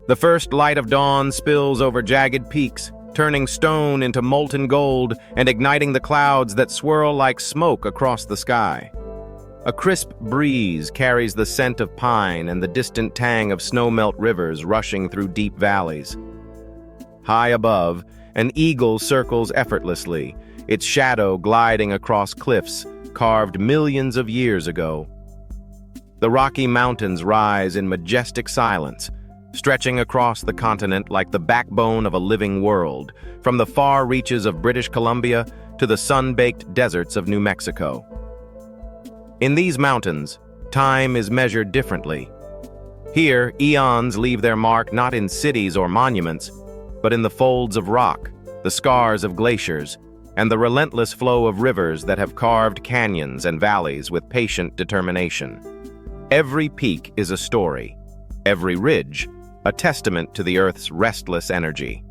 The first light of dawn spills over jagged peaks, turning stone into molten gold and igniting the clouds that swirl like smoke across the sky. A crisp breeze carries the scent of pine and the distant tang of snowmelt rivers rushing through deep valleys. High above, an eagle circles effortlessly, its shadow gliding across cliffs carved millions of years ago. The Rocky Mountains rise in majestic silence, stretching across the continent like the backbone of a living world, from the far reaches of British Columbia to the sun-baked deserts of New Mexico. In these mountains, time is measured differently. Here, eons leave their mark not in cities or monuments, but in the folds of rock, the scars of glaciers, and the relentless flow of rivers that have carved canyons and valleys with patient determination. Every peak is a story, every ridge a testament to the Earth's restless energy.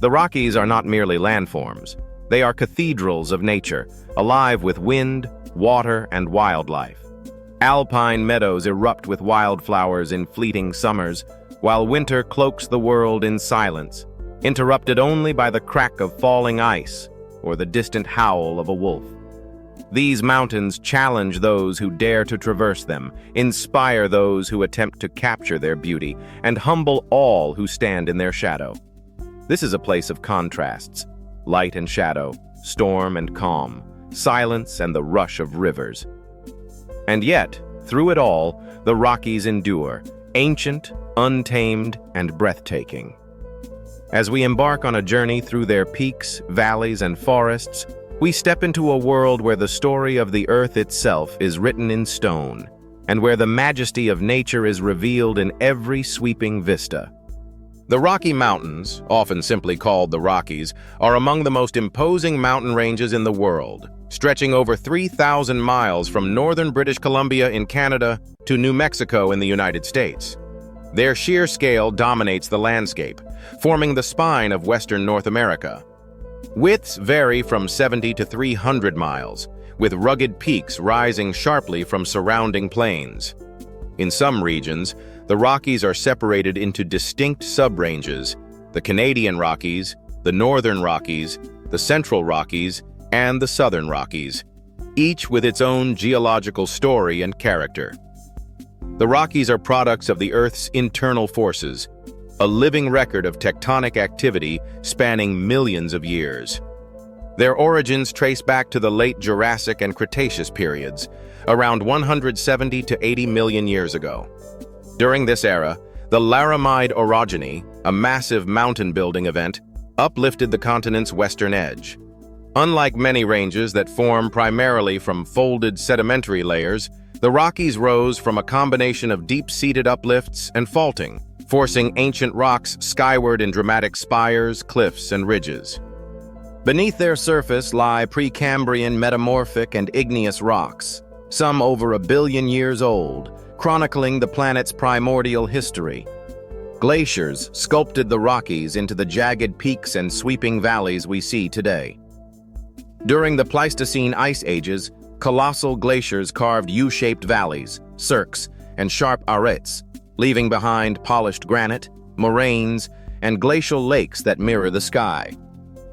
The Rockies are not merely landforms. They are cathedrals of nature, alive with wind, water, and wildlife. Alpine meadows erupt with wildflowers in fleeting summers, while winter cloaks the world in silence, interrupted only by the crack of falling ice or the distant howl of a wolf. These mountains challenge those who dare to traverse them, inspire those who attempt to capture their beauty, and humble all who stand in their shadow. This is a place of contrasts, light and shadow, storm and calm, silence and the rush of rivers. And yet, through it all, the Rockies endure, ancient, untamed, and breathtaking. As we embark on a journey through their peaks, valleys, and forests, we step into a world where the story of the earth itself is written in stone, and where the majesty of nature is revealed in every sweeping vista. The Rocky Mountains, often simply called the Rockies, are among the most imposing mountain ranges in the world, stretching over 3,000 miles from northern British Columbia in Canada to New Mexico in the United States. Their sheer scale dominates the landscape, forming the spine of western North America. Widths vary from 70 to 300 miles, with rugged peaks rising sharply from surrounding plains. In some regions, the Rockies are separated into distinct subranges: the Canadian Rockies, the Northern Rockies, the Central Rockies, and the Southern Rockies, each with its own geological story and character. The Rockies are products of the Earth's internal forces, a living record of tectonic activity spanning millions of years. Their origins trace back to the late Jurassic and Cretaceous periods, around 170 to 80 million years ago. During this era, the Laramide orogeny, a massive mountain-building event, uplifted the continent's western edge. Unlike many ranges that form primarily from folded sedimentary layers, the Rockies rose from a combination of deep-seated uplifts and faulting, forcing ancient rocks skyward in dramatic spires, cliffs, and ridges. Beneath their surface lie Precambrian metamorphic and igneous rocks, some over 1 billion years old, chronicling the planet's primordial history. Glaciers sculpted the Rockies into the jagged peaks and sweeping valleys we see today. During the Pleistocene ice ages, colossal glaciers carved U-shaped valleys, cirques, and sharp arêtes, leaving behind polished granite, moraines, and glacial lakes that mirror the sky.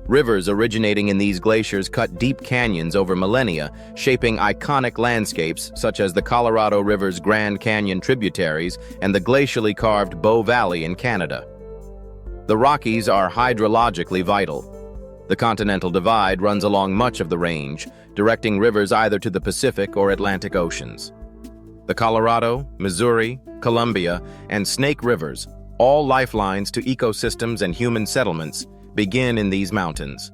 Rivers originating in these glaciers cut deep canyons over millennia, shaping iconic landscapes such as the Colorado River's Grand Canyon tributaries and the glacially carved Bow Valley in Canada. The Rockies are hydrologically vital. The Continental Divide runs along much of the range, directing rivers either to the Pacific or Atlantic Oceans. The Colorado, Missouri, Columbia, and Snake Rivers, all lifelines to ecosystems and human settlements, begin in these mountains.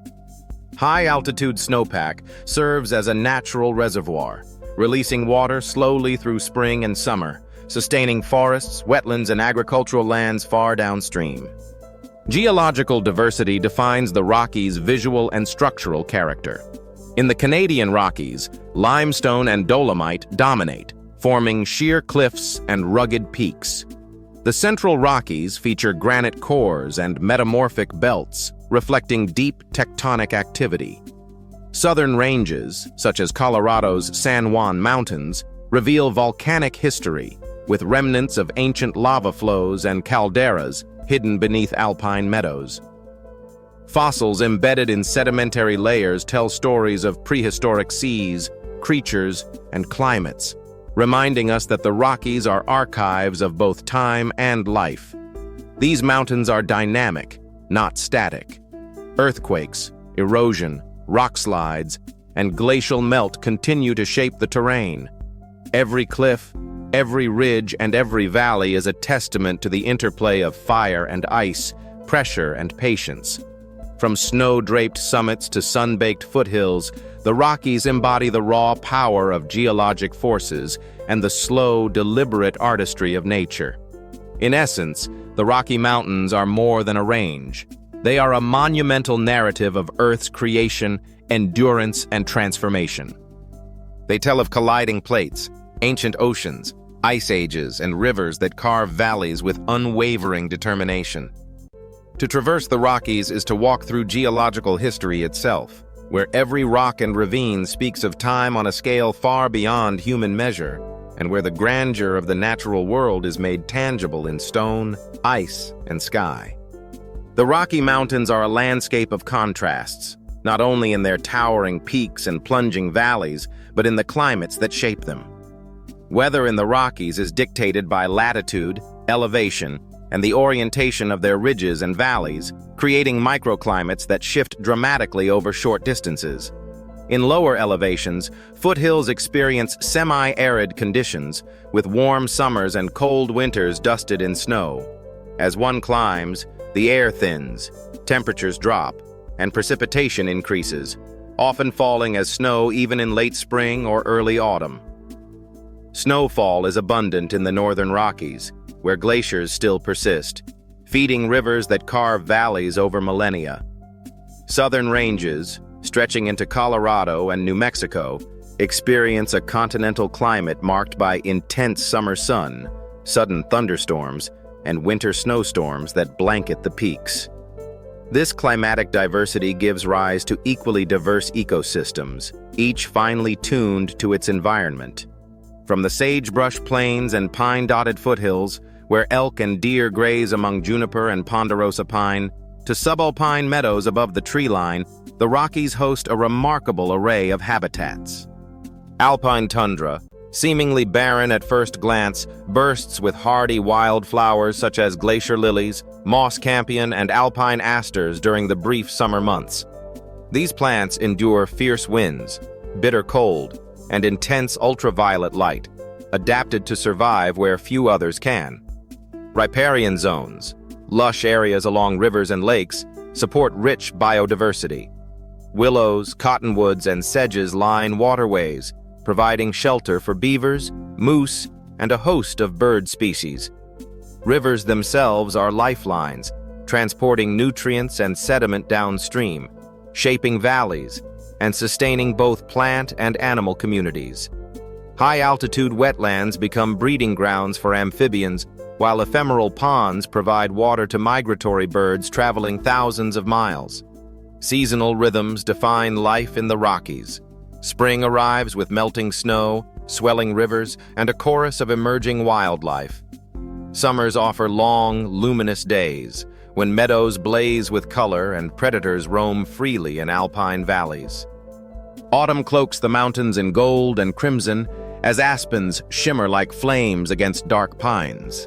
High-altitude snowpack serves as a natural reservoir, releasing water slowly through spring and summer, sustaining forests, wetlands, and agricultural lands far downstream. Geological diversity defines the Rockies' visual and structural character. In the Canadian Rockies, limestone and dolomite dominate, forming sheer cliffs and rugged peaks. The Central Rockies feature granite cores and metamorphic belts, reflecting deep tectonic activity. Southern ranges, such as Colorado's San Juan Mountains, reveal volcanic history, with remnants of ancient lava flows and calderas hidden beneath alpine meadows. Fossils embedded in sedimentary layers tell stories of prehistoric seas, creatures, and climates, reminding us that the Rockies are archives of both time and life. These mountains are dynamic, not static. Earthquakes, erosion, rock slides, and glacial melt continue to shape the terrain. Every cliff, every ridge, and every valley is a testament to the interplay of fire and ice, pressure and patience. From snow-draped summits to sun-baked foothills, the Rockies embody the raw power of geologic forces and the slow, deliberate artistry of nature. In essence, the Rocky Mountains are more than a range. They are a monumental narrative of Earth's creation, endurance, and transformation. They tell of colliding plates, ancient oceans, ice ages, and rivers that carve valleys with unwavering determination. To traverse the Rockies is to walk through geological history itself, where every rock and ravine speaks of time on a scale far beyond human measure, and where the grandeur of the natural world is made tangible in stone, ice, and sky. The Rocky Mountains are a landscape of contrasts, not only in their towering peaks and plunging valleys, but in the climates that shape them. Weather in the Rockies is dictated by latitude, elevation, and the orientation of their ridges and valleys, creating microclimates that shift dramatically over short distances. In lower elevations, foothills experience semi-arid conditions, with warm summers and cold winters dusted in snow. As one climbs, the air thins, temperatures drop, and precipitation increases, often falling as snow even in late spring or early autumn. Snowfall is abundant in the northern Rockies, where glaciers still persist, feeding rivers that carve valleys over millennia. Southern ranges, stretching into Colorado and New Mexico, experience a continental climate marked by intense summer sun, sudden thunderstorms, and winter snowstorms that blanket the peaks. This climatic diversity gives rise to equally diverse ecosystems, each finely tuned to its environment. From the sagebrush plains and pine-dotted foothills, where elk and deer graze among juniper and ponderosa pine, to subalpine meadows above the tree line, the Rockies host a remarkable array of habitats. Alpine tundra, seemingly barren at first glance, bursts with hardy wildflowers such as glacier lilies, moss campion, and alpine asters during the brief summer months. These plants endure fierce winds, bitter cold, and intense ultraviolet light, adapted to survive where few others can. Riparian zones, lush areas along rivers and lakes, support rich biodiversity. Willows, cottonwoods, and sedges line waterways, providing shelter for beavers, moose, and a host of bird species. Rivers themselves are lifelines, transporting nutrients and sediment downstream, shaping valleys, and sustaining both plant and animal communities. High-altitude wetlands become breeding grounds for amphibians, while ephemeral ponds provide water to migratory birds traveling thousands of miles. Seasonal rhythms define life in the Rockies. Spring arrives with melting snow, swelling rivers, and a chorus of emerging wildlife. Summers offer long, luminous days, when meadows blaze with color and predators roam freely in alpine valleys. Autumn cloaks the mountains in gold and crimson as aspens shimmer like flames against dark pines.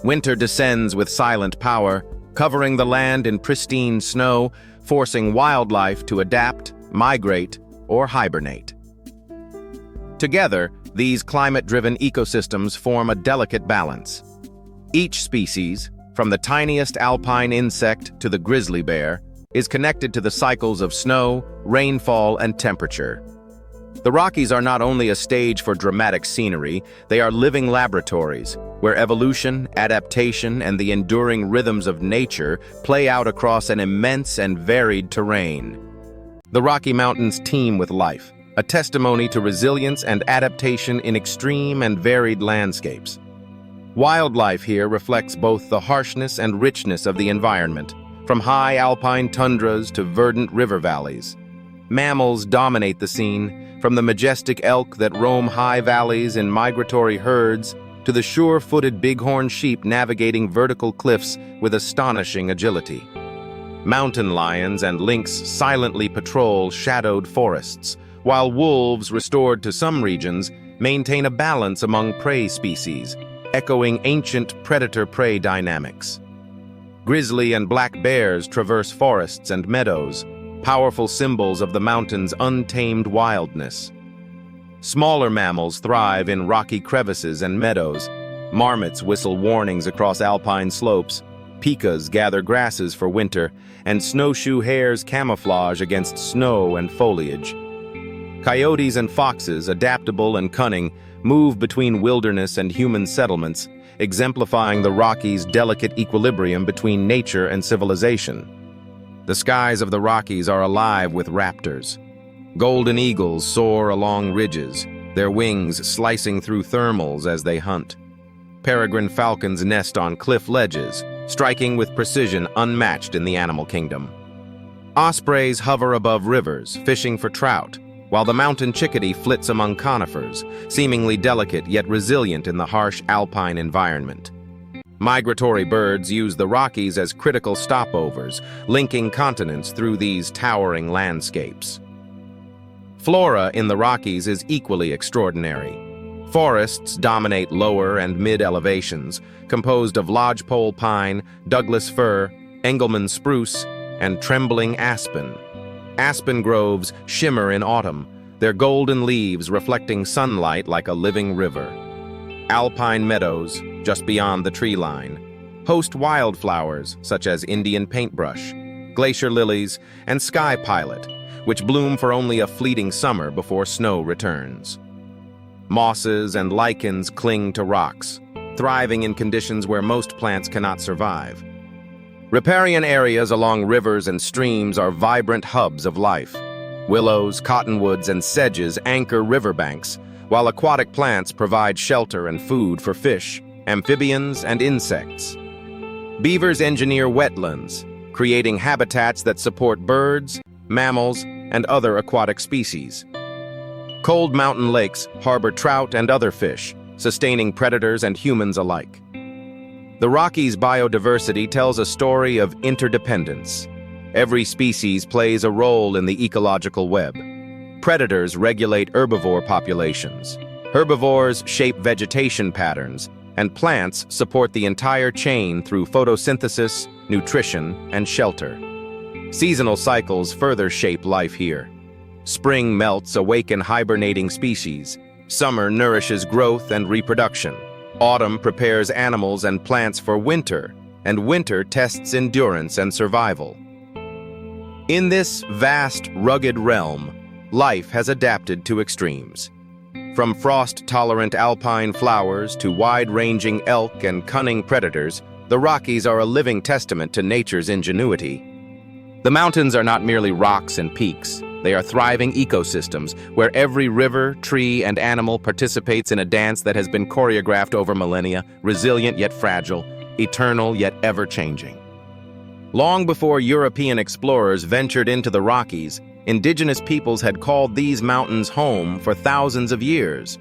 Winter descends with silent power, covering the land in pristine snow, forcing wildlife to adapt, migrate, or hibernate. Together, these climate-driven ecosystems form a delicate balance. Each species, from the tiniest alpine insect to the grizzly bear, is connected to the cycles of snow, rainfall, and temperature. The Rockies are not only a stage for dramatic scenery, they are living laboratories, where evolution, adaptation, and the enduring rhythms of nature play out across an immense and varied terrain. The Rocky Mountains teem with life, a testimony to resilience and adaptation in extreme and varied landscapes. Wildlife here reflects both the harshness and richness of the environment, from high alpine tundras to verdant river valleys. Mammals dominate the scene, from the majestic elk that roam high valleys in migratory herds to the sure-footed bighorn sheep navigating vertical cliffs with astonishing agility. Mountain lions and lynx silently patrol shadowed forests, while wolves, restored to some regions, maintain a balance among prey species, echoing ancient predator-prey dynamics. Grizzly and black bears traverse forests and meadows, powerful symbols of the mountain's untamed wildness. Smaller mammals thrive in rocky crevices and meadows. Marmots whistle warnings across alpine slopes, pikas gather grasses for winter, and snowshoe hares camouflage against snow and foliage. Coyotes and foxes, adaptable and cunning, move between wilderness and human settlements, exemplifying the Rockies' delicate equilibrium between nature and civilization. The skies of the Rockies are alive with raptors. Golden eagles soar along ridges, their wings slicing through thermals as they hunt. Peregrine falcons nest on cliff ledges, striking with precision unmatched in the animal kingdom. Ospreys hover above rivers, fishing for trout, while the mountain chickadee flits among conifers, seemingly delicate yet resilient in the harsh alpine environment. Migratory birds use the Rockies as critical stopovers, linking continents through these towering landscapes. Flora in the Rockies is equally extraordinary. Forests dominate lower and mid-elevations, composed of lodgepole pine, Douglas fir, Engelmann spruce, and trembling aspen. Aspen groves shimmer in autumn, their golden leaves reflecting sunlight like a living river. Alpine meadows, just beyond the tree line, host wildflowers such as Indian paintbrush, glacier lilies, and sky pilot, which bloom for only a fleeting summer before snow returns. Mosses and lichens cling to rocks, thriving in conditions where most plants cannot survive. Riparian areas along rivers and streams are vibrant hubs of life. Willows, cottonwoods, and sedges anchor riverbanks, while aquatic plants provide shelter and food for fish, amphibians, and insects. Beavers engineer wetlands, creating habitats that support birds, mammals, and other aquatic species. Cold mountain lakes harbor trout and other fish, sustaining predators and humans alike. The Rockies' biodiversity tells a story of interdependence. Every species plays a role in the ecological web. Predators regulate herbivore populations. Herbivores shape vegetation patterns, and plants support the entire chain through photosynthesis, nutrition, and shelter. Seasonal cycles further shape life here. Spring melts awaken hibernating species. Summer nourishes growth and reproduction. Autumn prepares animals and plants for winter, and winter tests endurance and survival. In this vast, rugged realm, life has adapted to extremes. From frost-tolerant alpine flowers to wide-ranging elk and cunning predators, the Rockies are a living testament to nature's ingenuity. The mountains are not merely rocks and peaks. They are thriving ecosystems where every river, tree, and animal participates in a dance that has been choreographed over millennia, resilient yet fragile, eternal yet ever-changing. Long before European explorers ventured into the Rockies, Indigenous peoples had called these mountains home for thousands of years.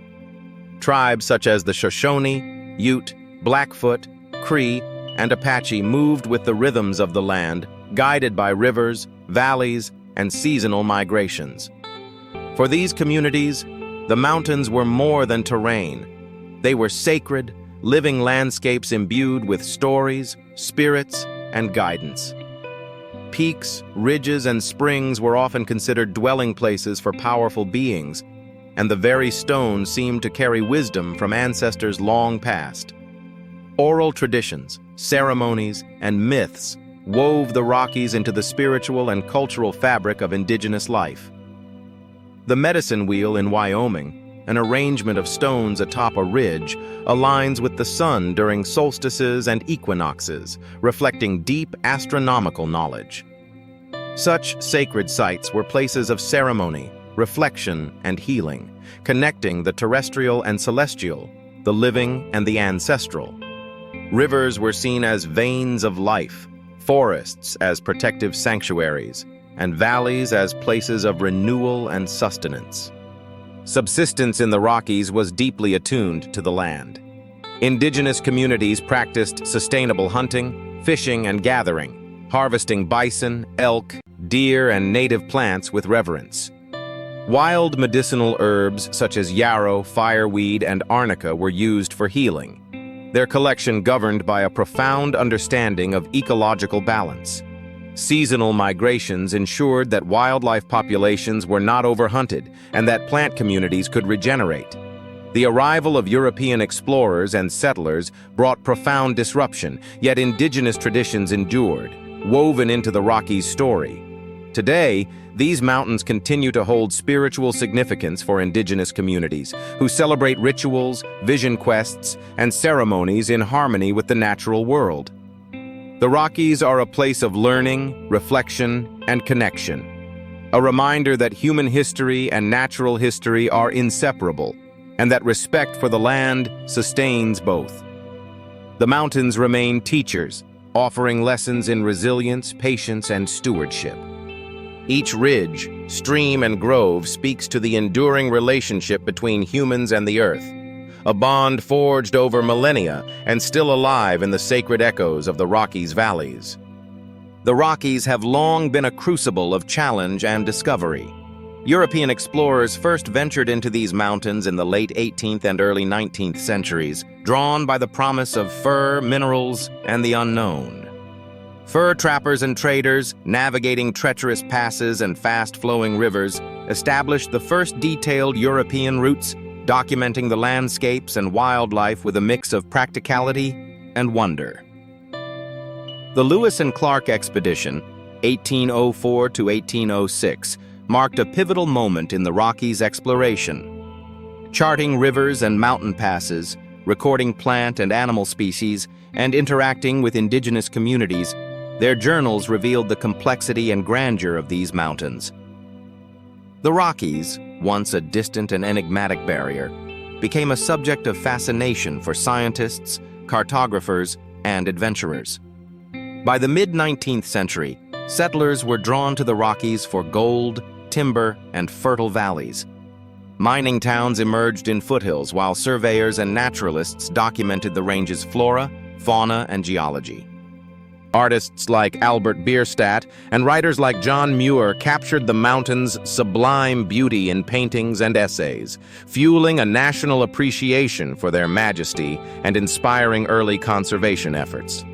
Tribes such as the Shoshone, Ute, Blackfoot, Cree, and Apache moved with the rhythms of the land, guided by rivers, valleys, and seasonal migrations. For these communities, the mountains were more than terrain. They were sacred, living landscapes imbued with stories, spirits, and guidance. Peaks, ridges, and springs were often considered dwelling places for powerful beings, and the very stones seemed to carry wisdom from ancestors long past. Oral traditions, ceremonies, and myths wove the Rockies into the spiritual and cultural fabric of indigenous life. The medicine wheel in Wyoming, an arrangement of stones atop a ridge, aligns with the sun during solstices and equinoxes, reflecting deep astronomical knowledge. Such sacred sites were places of ceremony, reflection, and healing, connecting the terrestrial and celestial, the living and the ancestral. Rivers were seen as veins of life, forests as protective sanctuaries, and valleys as places of renewal and sustenance. Subsistence in the Rockies was deeply attuned to the land. Indigenous communities practiced sustainable hunting, fishing, and gathering, harvesting bison, elk, deer, and native plants with reverence. Wild medicinal herbs such as yarrow, fireweed, and arnica were used for healing, their collection governed by a profound understanding of ecological balance. Seasonal migrations ensured that wildlife populations were not overhunted and that plant communities could regenerate. The arrival of European explorers and settlers brought profound disruption, yet indigenous traditions endured, woven into the Rockies' story. Today, these mountains continue to hold spiritual significance for indigenous communities, who celebrate rituals, vision quests, and ceremonies in harmony with the natural world. The Rockies are a place of learning, reflection, and connection, a reminder that human history and natural history are inseparable, and that respect for the land sustains both. The mountains remain teachers, offering lessons in resilience, patience, and stewardship. Each ridge, stream, and grove speaks to the enduring relationship between humans and the earth, a bond forged over millennia and still alive in the sacred echoes of the Rockies valleys. The Rockies have long been a crucible of challenge and discovery. European explorers first ventured into these mountains in the late 18th and early 19th centuries, drawn by the promise of fur, minerals, and the unknown. Fur trappers and traders, navigating treacherous passes and fast-flowing rivers, established the first detailed European routes, documenting the landscapes and wildlife with a mix of practicality and wonder. The Lewis and Clark expedition, 1804 to 1806, marked a pivotal moment in the Rockies' exploration. Charting rivers and mountain passes, recording plant and animal species, and interacting with indigenous communities, their journals revealed the complexity and grandeur of these mountains. The Rockies, once a distant and enigmatic barrier, became a subject of fascination for scientists, cartographers, and adventurers. By the mid-19th century, settlers were drawn to the Rockies for gold, timber, and fertile valleys. Mining towns emerged in foothills while surveyors and naturalists documented the range's flora, fauna, and geology. Artists like Albert Bierstadt and writers like John Muir captured the mountains' sublime beauty in paintings and essays, fueling a national appreciation for their majesty and inspiring early conservation efforts.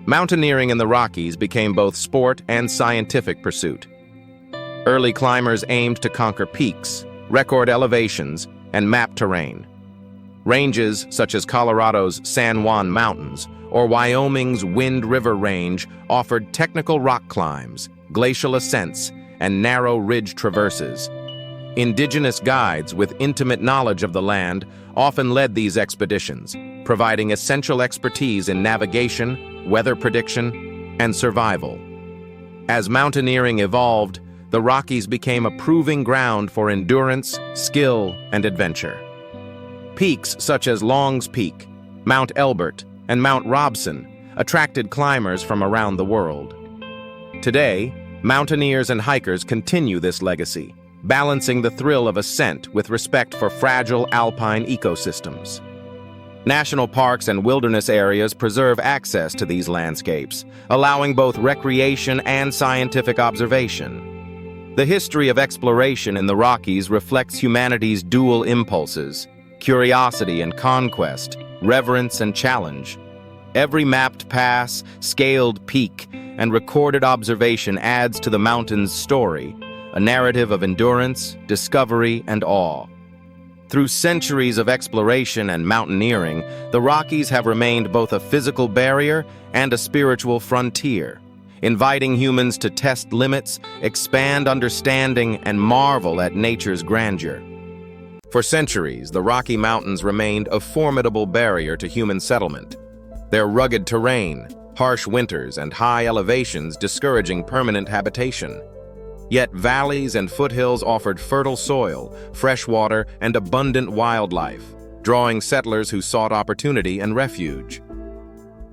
Mountaineering in the Rockies became both sport and scientific pursuit. Early climbers aimed to conquer peaks, record elevations, and map terrain. Ranges such as Colorado's San Juan Mountains or Wyoming's Wind River Range offered technical rock climbs, glacial ascents, and narrow ridge traverses. Indigenous guides with intimate knowledge of the land often led these expeditions, providing essential expertise in navigation, weather prediction, and survival. As mountaineering evolved, the Rockies became a proving ground for endurance, skill, and adventure. Peaks such as Long's Peak, Mount Elbert, and Mount Robson attracted climbers from around the world. Today, mountaineers and hikers continue this legacy, balancing the thrill of ascent with respect for fragile alpine ecosystems. National parks and wilderness areas preserve access to these landscapes, allowing both recreation and scientific observation. The history of exploration in the Rockies reflects humanity's dual impulses: curiosity and conquest, reverence and challenge. Every mapped pass, scaled peak, and recorded observation adds to the mountain's story, a narrative of endurance, discovery, and awe. Through centuries of exploration and mountaineering, the Rockies have remained both a physical barrier and a spiritual frontier, inviting humans to test limits, expand understanding, and marvel at nature's grandeur. For centuries, the Rocky Mountains remained a formidable barrier to human settlement, their rugged terrain, harsh winters, and high elevations discouraging permanent habitation. Yet valleys and foothills offered fertile soil, fresh water, and abundant wildlife, drawing settlers who sought opportunity and refuge.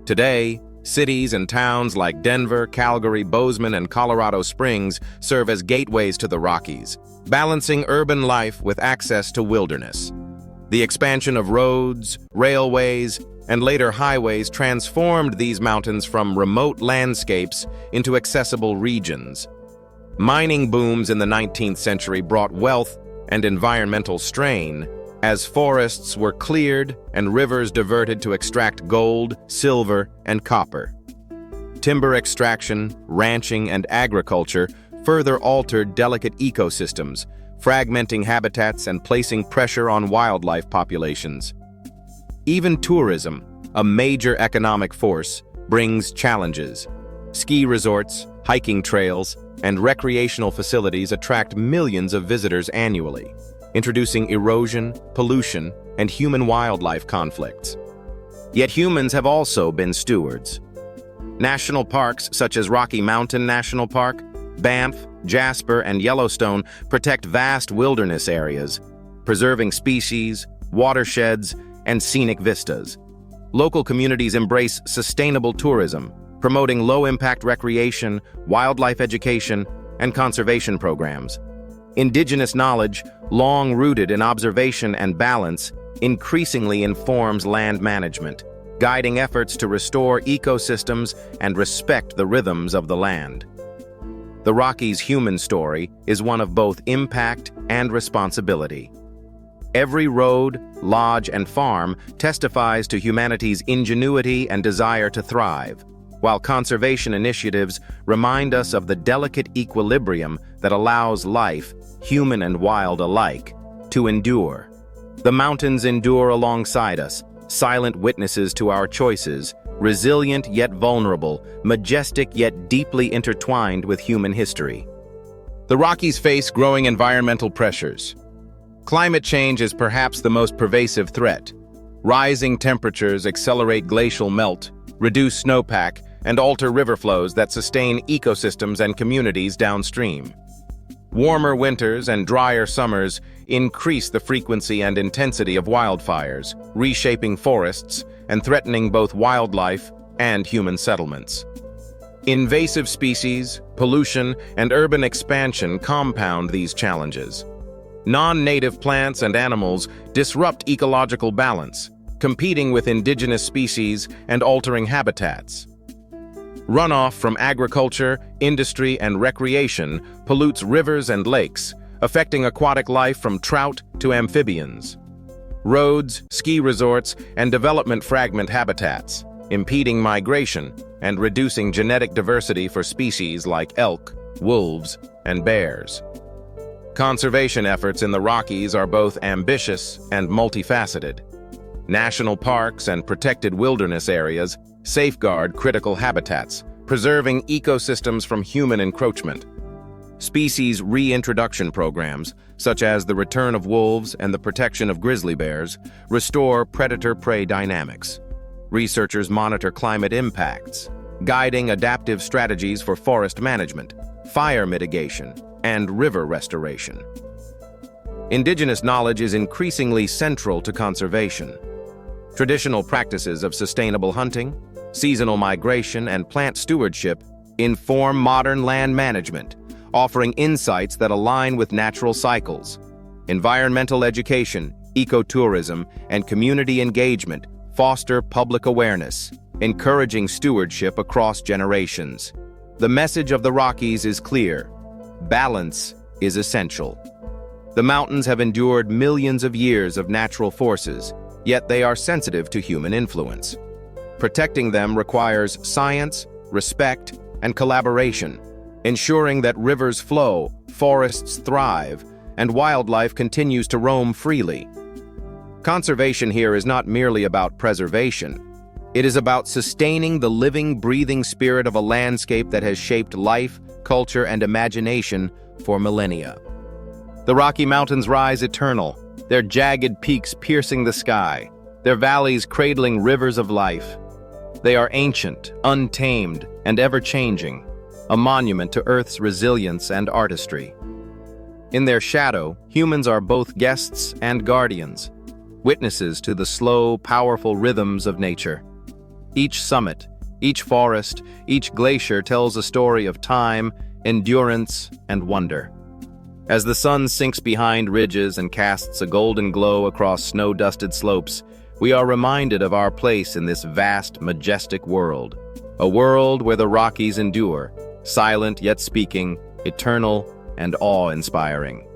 Today, cities and towns like Denver, Calgary, Bozeman, and Colorado Springs serve as gateways to the Rockies, balancing urban life with access to wilderness. The expansion of roads, railways, and later highways transformed these mountains from remote landscapes into accessible regions. Mining booms in the 19th century brought wealth and environmental strain, as forests were cleared and rivers diverted to extract gold, silver, and copper. Timber extraction, ranching, and agriculture further altered delicate ecosystems, fragmenting habitats and placing pressure on wildlife populations. Even tourism, a major economic force, brings challenges. Ski resorts, hiking trails, and recreational facilities attract millions of visitors annually, introducing erosion, pollution, and human-wildlife conflicts. Yet humans have also been stewards. National parks such as Rocky Mountain National Park, Banff, Jasper, and Yellowstone protect vast wilderness areas, preserving species, watersheds, and scenic vistas. Local communities embrace sustainable tourism, promoting low-impact recreation, wildlife education, and conservation programs. Indigenous knowledge, long rooted in observation and balance, increasingly informs land management, guiding efforts to restore ecosystems and respect the rhythms of the land. The Rockies' human story is one of both impact and responsibility. Every road, lodge, and farm testifies to humanity's ingenuity and desire to thrive, while conservation initiatives remind us of the delicate equilibrium that allows life, human and wild alike, to endure. The mountains endure alongside us, silent witnesses to our choices, resilient yet vulnerable, majestic yet deeply intertwined with human history. The Rockies face growing environmental pressures. Climate change is perhaps the most pervasive threat. Rising temperatures accelerate glacial melt, reduce snowpack, and alter river flows that sustain ecosystems and communities downstream. Warmer winters and drier summers increase the frequency and intensity of wildfires, reshaping forests and threatening both wildlife and human settlements. Invasive species, pollution, and urban expansion compound these challenges. Non-native plants and animals disrupt ecological balance, competing with indigenous species and altering habitats. Runoff from agriculture, industry, and recreation pollutes rivers and lakes, affecting aquatic life from trout to amphibians. Roads, ski resorts, and development fragment habitats, impeding migration and reducing genetic diversity for species like elk, wolves, and bears. Conservation efforts in the Rockies are both ambitious and multifaceted. National parks and protected wilderness areas safeguard critical habitats, preserving ecosystems from human encroachment. Species reintroduction programs, such as the return of wolves and the protection of grizzly bears, restore predator-prey dynamics. Researchers monitor climate impacts, guiding adaptive strategies for forest management, fire mitigation, and river restoration. Indigenous knowledge is increasingly central to conservation. Traditional practices of sustainable hunting, seasonal migration, and plant stewardship inform modern land management, offering insights that align with natural cycles. Environmental education, ecotourism, and community engagement foster public awareness, encouraging stewardship across generations. The message of the Rockies is clear: balance is essential. The mountains have endured millions of years of natural forces, yet they are sensitive to human influence. Protecting them requires science, respect, and collaboration, ensuring that rivers flow, forests thrive, and wildlife continues to roam freely. Conservation here is not merely about preservation. It is about sustaining the living, breathing spirit of a landscape that has shaped life, culture, and imagination for millennia. The Rocky Mountains rise eternal, their jagged peaks piercing the sky, their valleys cradling rivers of life. They are ancient, untamed, and ever-changing, a monument to Earth's resilience and artistry. In their shadow, humans are both guests and guardians, witnesses to the slow, powerful rhythms of nature. Each summit, each forest, each glacier tells a story of time, endurance, and wonder. As the sun sinks behind ridges and casts a golden glow across snow-dusted slopes, we are reminded of our place in this vast, majestic world. A world where the Rockies endure, silent yet speaking, eternal and awe-inspiring.